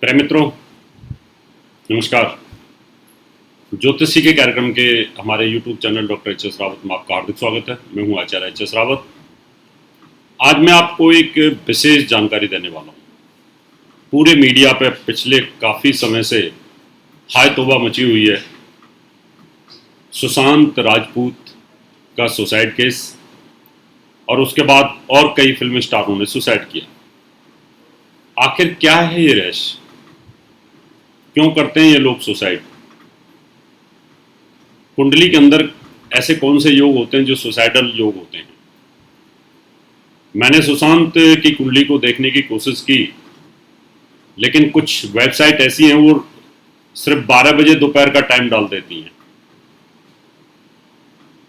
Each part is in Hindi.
प्रिय मित्रों, नमस्कार। ज्योतिषी के कार्यक्रम के हमारे YouTube channel doctor H S Rawat में आपका हार्दिक स्वागत है। मैं हूं आचार्य एच एस रावत। आज मैं आपको एक विशेष जानकारी देने वाला हूं। पूरे मीडिया पे पिछले काफ़ी समय से हाय तौबा मची हुई है। सुशांत राजपूत का सुसाइड केस और उसके बाद और कई फिल्म स्टारों ने सुसाइड किया। आखिर क्या है ये रहस्य? क्यों करते हैं ये लोग सुसाइड? कुंडली के अंदर ऐसे कौन से योग होते हैं जो सुसाइडल योग होते हैं? मैंने सुशांत की कुंडली को देखने की कोशिश की, लेकिन कुछ वेबसाइट ऐसी हैं वो सिर्फ 12 बजे दोपहर का टाइम डाल देती हैं,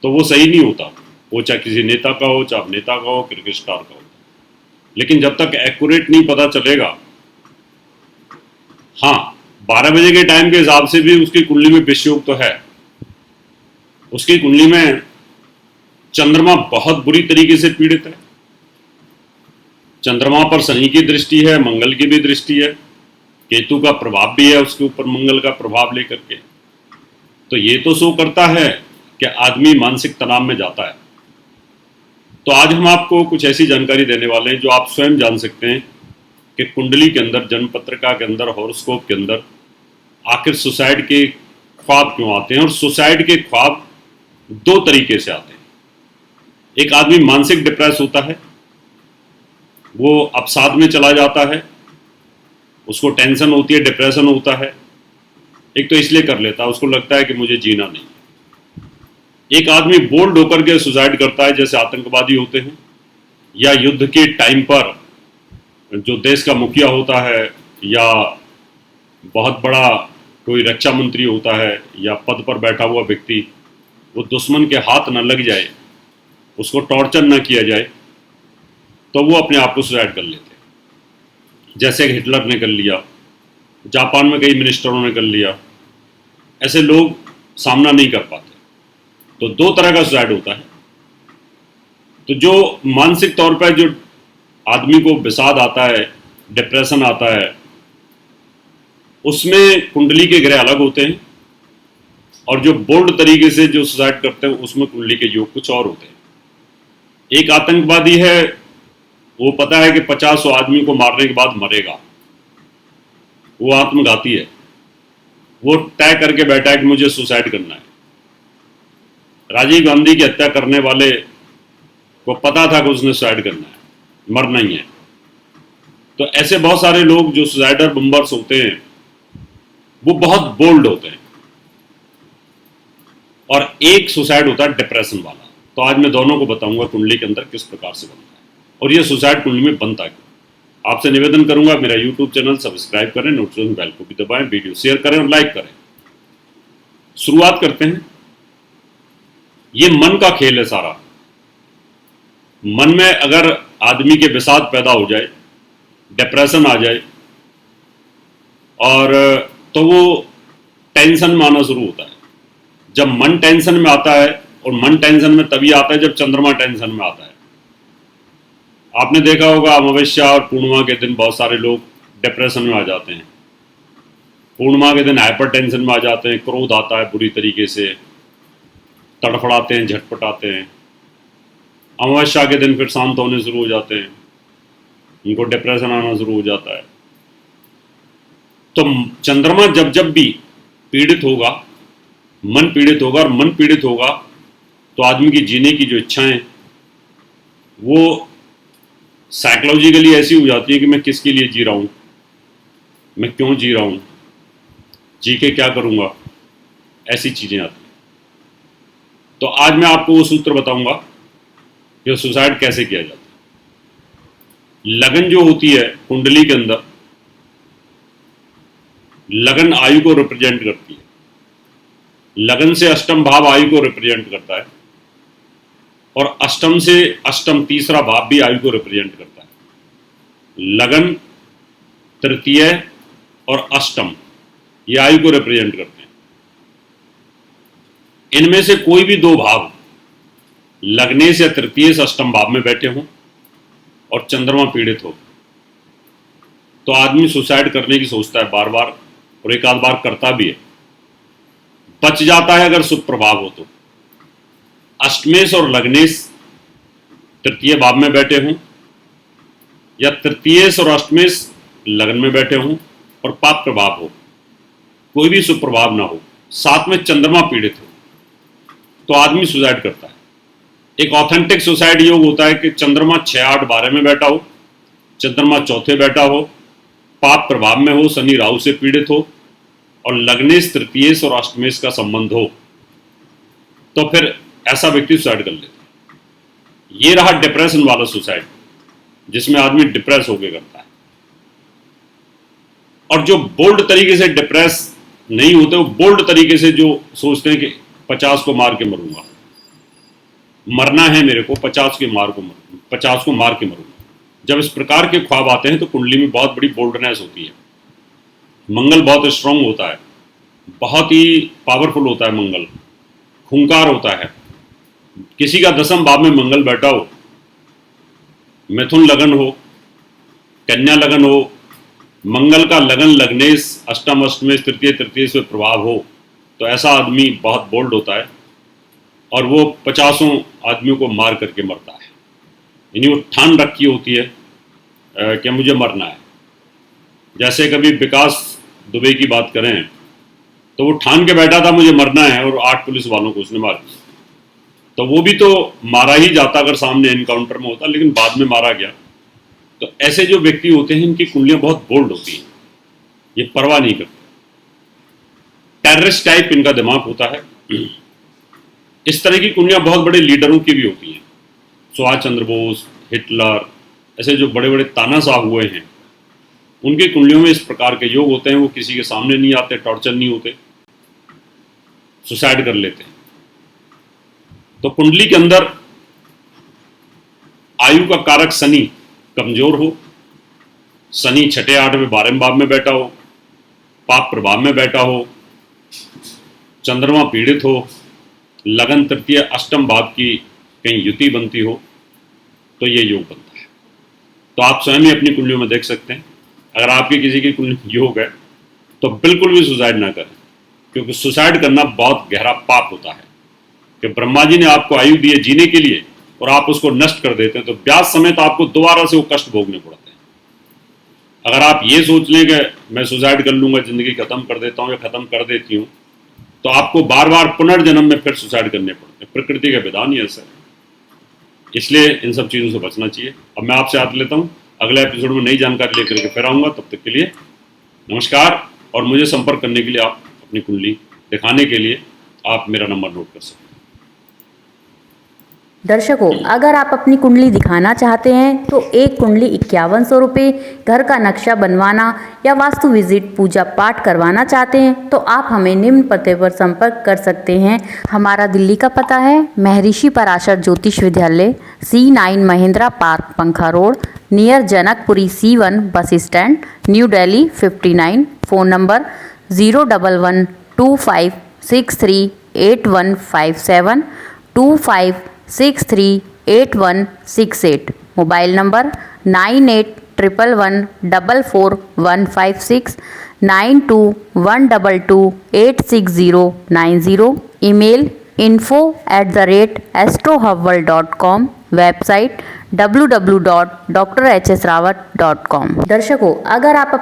तो वो सही नहीं होता। वो चाहे किसी नेता का हो, चाहे नेता का हो, क्रिकेट स्टार का हो। लेकिन जब तक एक्यूरेट नहीं पता चलेगा, हाँ 12 बजे के टाइम के हिसाब से भी उसकी कुंडली में विषयोग तो है। उसकी कुंडली में चंद्रमा बहुत बुरी तरीके से पीड़ित है। चंद्रमा पर शनि की दृष्टि है, मंगल की भी दृष्टि है, केतु का प्रभाव भी है उसके ऊपर, मंगल का प्रभाव लेकर के। तो ये तो शो करता है कि आदमी मानसिक तनाव में जाता है। तो आज हम आपको कुछ ऐसी जानकारी देने वाले हैं जो आप स्वयं जान सकते हैं कि कुंडली के अंदर, जन्म पत्रिका के अंदर, हॉरोस्कोप के अंदर आखिर सुसाइड के ख्वाब क्यों आते हैं। और सुसाइड के ख्वाब दो तरीके से आते हैं। एक आदमी मानसिक डिप्रेस होता है, वो अवसाद में चला जाता है, उसको टेंशन होती है, डिप्रेशन होता है। एक तो इसलिए कर लेता है, उसको लगता है कि मुझे जीना नहीं। एक आदमी बोल्ड होकर के सुसाइड करता है, जैसे आतंकवादी होते हैं, या युद्ध के टाइम पर जो देश का मुखिया होता है, या बहुत बड़ा कोई रक्षा मंत्री होता है, या पद पर बैठा हुआ व्यक्ति, वो दुश्मन के हाथ न लग जाए, उसको टॉर्चर न किया जाए, तो वो अपने आप को सुसाइड कर लेते हैं। जैसे हिटलर ने कर लिया, जापान में कई मिनिस्टरों ने कर लिया। ऐसे लोग सामना नहीं कर पाते। तो दो तरह का सुसाइड होता है। तो जो मानसिक तौर पर जो आदमी को विषाद आता है, डिप्रेशन आता है, उसमें कुंडली के ग्रह अलग होते हैं। और जो बोल्ड तरीके से जो सुसाइड करते हैं, उसमें कुंडली के योग कुछ और होते हैं। एक आतंकवादी है, वो पता है कि 50 आदमी को मारने के बाद मरेगा, वो आत्मघाती है। वो तय करके बैठा है कि मुझे सुसाइड करना है। राजीव गांधी की हत्या करने वाले को पता था कि उसने सुसाइड करना है, मरना ही है। तो ऐसे बहुत सारे लोग जो सुसाइडर बम्बर्स होते हैं, वो बहुत बोल्ड होते हैं। और एक सुसाइड होता है डिप्रेशन वाला। तो आज मैं दोनों को बताऊंगा कुंडली के अंदर किस प्रकार से बनता है और ये सुसाइड कुंडली में बनता क्यों। आपसे निवेदन करूंगा, मेरा यूट्यूब चैनल सब्सक्राइब करें, नोटिफिकेशन बेल को भी दबाएं, वीडियो शेयर करें और लाइक करें। शुरुआत करते हैं। ये मन का खेल है सारा। मन में अगर आदमी के विषाद पैदा हो जाए, डिप्रेशन आ जाए, और तो वो टेंशन में आना शुरू होता है। जब मन टेंशन में आता है, और मन टेंशन में तभी आता है जब चंद्रमा टेंशन में आता है। आपने देखा होगा अमावस्या और पूर्णिमा के दिन बहुत सारे लोग डिप्रेशन में आ जाते हैं। पूर्णिमा के दिन हाइपर टेंशन में आ जाते हैं, क्रोध आता है बुरी तरीके से, तड़फड़ाते हैं, झटपटाते हैं। अमावस्या के दिन फिर शांत होने शुरू हो जाते हैं, उनको डिप्रेशन आना शुरू हो जाता है। तो चंद्रमा जब जब भी पीड़ित होगा, मन पीड़ित होगा, और मन पीड़ित होगा तो आदमी की जीने की जो इच्छाएं, वो साइकोलॉजिकली ऐसी हो जाती है कि मैं किसके लिए जी रहा हूँ, मैं क्यों जी रहा हूँ, जी के क्या करूँगा, ऐसी चीज़ें आती हैं। तो आज मैं आपको वो सूत्र बताऊंगा कि सुसाइड कैसे किया जाता है। लगन जो होती है कुंडली के अंदर, लगन आयु को रिप्रेजेंट करती है। लगन से अष्टम भाव आयु को रिप्रेजेंट करता है, और अष्टम से अष्टम तीसरा भाव भी आयु को रिप्रेजेंट करता है। लगन, तृतीय और अष्टम ये आयु को रिप्रेजेंट करते हैं। इनमें से कोई भी दो भाव लगने से तृतीय से अष्टम भाव में बैठे हों और चंद्रमा पीड़ित हो, तो आदमी सुसाइड करने की सोचता है बार बार, और एक आध बार करता भी है, बच जाता है अगर शुभ प्रभाव हो तो। अष्टमेश और लग्नेश तृतीय भाव में बैठे हों, या तृतीयेश और अष्टमेश लग्न में बैठे हों और पाप प्रभाव हो, कोई भी शुभ प्रभाव ना हो, साथ में चंद्रमा पीड़ित हो, तो आदमी सुसाइड करता है। एक ऑथेंटिक सुसाइड योग होता है कि चंद्रमा 6, 8, 12 में बैठा हो, चंद्रमा चौथे बैठा हो, पाप प्रभाव में हो, शनि राहु से पीड़ित हो, और लग्नेश, तृतीयेश और अष्टमेश का संबंध हो, तो फिर ऐसा व्यक्ति सुसाइड कर लेता है। ये रहा डिप्रेशन वाला सुसाइड, जिसमें आदमी डिप्रेस होकर करता है। और जो बोल्ड तरीके से डिप्रेस नहीं होते, वो बोल्ड तरीके से जो सोचते हैं कि 50 को मार के मरूंगा, मरना है मेरे को, 50 को मार के मरूंगा। जब इस प्रकार के ख्वाब आते हैं तो कुंडली में बहुत बड़ी बोल्डनेस होती है। मंगल बहुत स्ट्रांग होता है, बहुत ही पावरफुल होता है मंगल, खूंखार होता है। किसी का 10वें भाव में मंगल बैठा हो, मिथुन लगन हो, कन्या लगन हो, मंगल का लगन लग्नेश, अष्टम, अष्टमेश, तृतीय से प्रभाव हो, तो ऐसा आदमी बहुत बोल्ड होता है और वो 50 आदमियों को मार करके मरता है। यानी वो ठान रखी होती है कि मुझे मरना है। जैसे कभी विकास दुबे की बात करें तो वो ठान के बैठा था मुझे मरना है, और 8 पुलिस वालों को उसने मार दिया। तो वो भी तो मारा ही जाता अगर सामने एनकाउंटर में होता, लेकिन बाद में मारा गया। तो ऐसे जो व्यक्ति होते हैं इनकी कुंडलियां बहुत बोल्ड होती हैं, ये परवाह नहीं करते। टेररिस्ट टाइप इनका दिमाग होता है। इस तरह की कुंडलियां बहुत बड़े लीडरों की भी होती हैं। सुभाष चंद्र बोस, हिटलर, ऐसे जो बड़े बड़े तानाशाह हुए हैं, उनकी कुंडलियों में इस प्रकार के योग होते हैं। वो किसी के सामने नहीं आते, टॉर्चर नहीं होते, सुसाइड कर लेते हैं। तो कुंडली के अंदर आयु का कारक शनि कमजोर हो, शनि 6, 8 में 12वें भाव में बैठा हो, पाप प्रभाव में बैठा हो, चंद्रमा पीड़ित हो, लगन तृतीय अष्टम भाव की कहीं युति बनती हो, तो ये योग बनता है। तो आप स्वयं ही अपनी कुंडलियों में देख सकते हैं। अगर आपकी किसी की कुंडली योग है तो बिल्कुल भी सुसाइड ना करें, क्योंकि सुसाइड करना बहुत गहरा पाप होता है कि ब्रह्मा जी ने आपको आयु दी है जीने के लिए और आप उसको नष्ट कर देते हैं, तो ब्याज समेत आपको दोबारा से वो कष्ट भोगने पड़ते हैं। अगर आप ये सोच लें कि मैं सुसाइड कर लूंगा, जिंदगी खत्म कर देता हूँ या खत्म कर देती हूँ, तो आपको बार बार पुनर्जन्म में फिर सुसाइड करने पड़ते हैं। प्रकृति का विधान ही ऐसा है, इसलिए इन सब चीज़ों से बचना चाहिए। अब मैं आपसे हाथ लेता हूँ, अगले एपिसोड में नई जानकारी लेकर के फिर आऊँगा। तब तक के लिए नमस्कार। और मुझे संपर्क करने के लिए, आप अपनी कुंडली दिखाने के लिए आप मेरा नंबर नोट कर सकते हैं। दर्शकों, अगर आप अपनी कुंडली दिखाना चाहते हैं तो एक कुंडली 5100 रुपये, घर का नक्शा बनवाना या वास्तु विजिट पूजा पाठ करवाना चाहते हैं तो आप हमें निम्न पते पर संपर्क कर सकते हैं। हमारा दिल्ली का पता है महर्षि पराशर ज्योतिष विद्यालय, C9 महिंद्रा पार्क, पंखा road, near Janakpuri C1 bus stand, new Delhi 59। Phone number 01125638157 25638168। Mobile number 9811144156 9212286090। Email info@astrohubworld.com। Website www.drhsrawat.com। दर्शकों, अगर आप